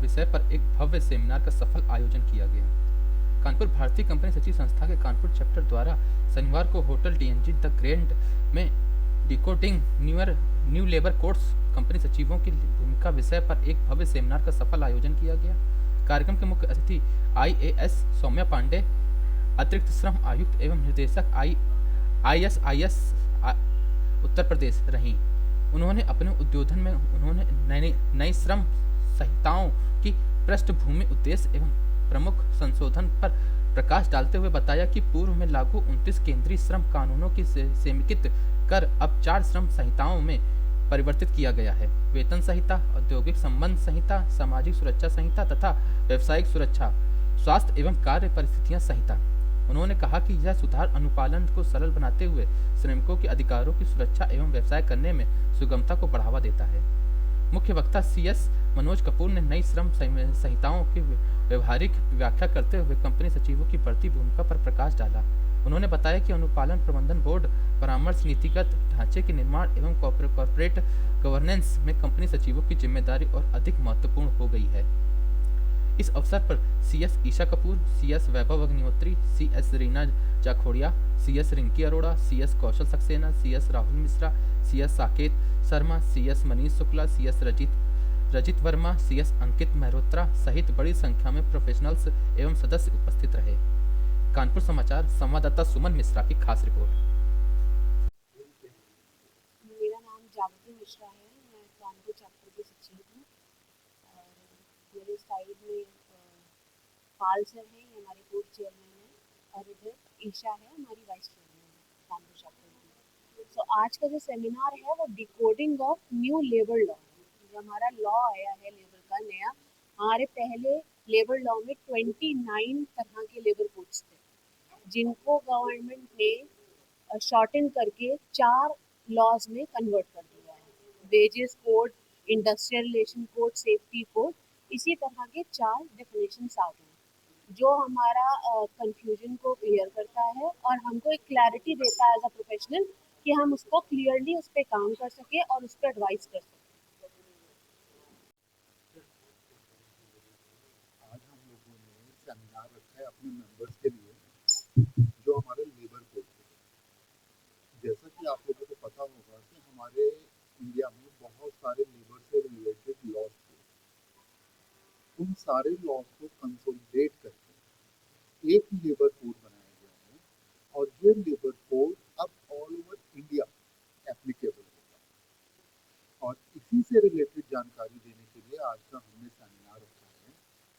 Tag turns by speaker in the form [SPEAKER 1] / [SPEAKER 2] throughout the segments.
[SPEAKER 1] विषय पर एक भव्य सेमिनार का सफल आयोजन किया गया। कानपुर भारतीय कंपनी सचिव संस्था के कानपुर चैप्टर द्वारा शनिवार को होटल डीएनजी द ग्रैंड में decoding new labour codes company सचिवों की भूमिका विषय पर एक भव्य सेमिनार का सफल आयोजन किया गया। कार्यक्रम के मुख्य अतिथि आईएएस सौम्या पांडे, अतिरिक्त श्रम आयुक्त एवं निर्देशक आईएसआईएस उत्तर प्रदेश रहीं। उन्होंने अपने उद्बोधन में उन्होंने नई श्रम संहिताओं की पृष्ठभूमि, उद्देश्य एवं प्रमुख संशोधन पर प्रकाश डालते हुए बताया कि पूर्व में लागू 29 केंद्रीय श्रम कानूनों की समेकित कर अब 4 श्रम संहिताओं में परिवर्तित किया गया है: वेतन संहिता, औद्योगिक संबंध संहिता, सामाजिक सुरक्षा संहिता तथा व्यावसायिक सुरक्षा, स्वास्थ्य एवं कार्य परिस्थितियां संहिता। उन्होंने कहा कि यह सुधार अनुपालन को सरल बनाते हुए श्रमिकों के अधिकारों की सुरक्षा एवं व्यवसाय करने में सुगमता को बढ़ावा देता है। मुख्य वक्ता सीएस मनोज कपूर ने नई श्रम संहिताओं की व्यवहारिक व्याख्या करते हुए कंपनी सचिवों की बढ़ती भूमिका पर प्रकाश डाला। उन्होंने बताया कि अनुपालन प्रबंधन बोर्ड परामर्श, नीतिगत ढांचे के निर्माण एवं कॉर्पोरेट गवर्नेंस में कंपनी सचिवों की जिम्मेदारी और अधिक महत्वपूर्ण हो गई है। इस अवसर पर CS Isha Kapoor, CS Vaibhav Agnihotri, CS Reena Jakhodia, CS Rinki Arora, CS Kaushal Saxena, CS Rahul Mishra, CS Saket Sharma, CS Manish Shukla, CS Rajit Verma, CS Ankit Mehrotra सहित बड़ी संख्या में प्रोफेशनल्स एवं सदस्य उपस्थित रहे। कानपुर समाचार संवाददाता सुमन मिश्रा की खास रिपोर्ट।
[SPEAKER 2] मेरा नाम जागृति मिश्रा है, मैं कानपुर चैप्टर की सचिव हूँ और मेरे साइड में पाल सर हैं, ये हमारे बोर्ड चेयरमैन हैं, और इधर ईशा है, हमारी वाइस चेयरमैन है कानपुर चैप्टर की। तो आज का जो सेमिनार है वो decoding of new labour law, जो हमारा लॉ आया है लेबर का नया। हमारे पहले लेबर लॉ में 29 तरह के लेबर कोड्स थे, जिनको गवर्नमेंट ने शॉर्टन करके 4 लॉज में कन्वर्ट कर दिया है: wages code, industrial relation code, safety code. इसी तरह के 4 डेफिनेशंस आ गए, जो हमारा कंफ्यूजन को क्लियर करता है और हमको एक क्लैरिटी देता है एज अ प्रोफेशनल कि हम उसको क्लियरली उस पर काम कर सके और उस पर एडवाइस कर सके।
[SPEAKER 3] आज हम लोगों ने सेमिनार रखा है अपने मेंबर्स के लिए, जो हमारे लेबर कोड थे। जैसा कि आप लोगों को पता होगा कि हमारे इंडिया में बहुत सारे लेबर से रिलेटेड लॉज थे। उन सारे लॉज को कंसोलिडेट करके एक लेबर कोड बनाया गया है और ये लेबर कोड अब ऑल ओवर इंडिया एप्लीकेबल होगा। और इसी से रिलेटेड जानकारी देने के लिए आज का हमने सेमिनार रखा है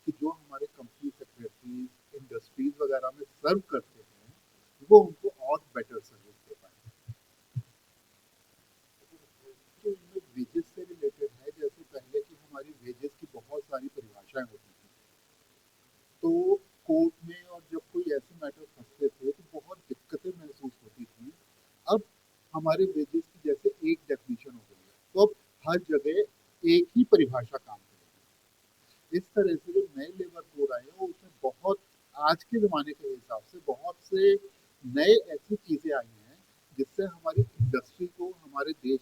[SPEAKER 3] कि जो हमारे कंपनी सेक्रेटरीज, इंडस्ट्रीज वगैरह में सर्व करते हैं, वो उनको और बेटर सर्विस दे पाए। तो इनमें वेजेस से रिलेटेड है, जैसे पहले की हमारी वेजेस की बहुत सारी परिभाषाएं होती थी, तो कोर्ट में और जब कोई ऐसे मैटर फंसते थे तो बहुत दिक्कतें महसूस होती थी। अब हमारे वेजेस की जैसे एक डेफिनेशन हो गई है, तो अब हर जगह एक ही परिभाषा काम करेगी। इस तरह से जो नए लेबर कोड आए हैं उसमें बहुत आज के ज़माने के हिसाब से बहुत से नए ऐसी चीज़ें आई हैं जिससे हमारी इंडस्ट्री को, हमारे देश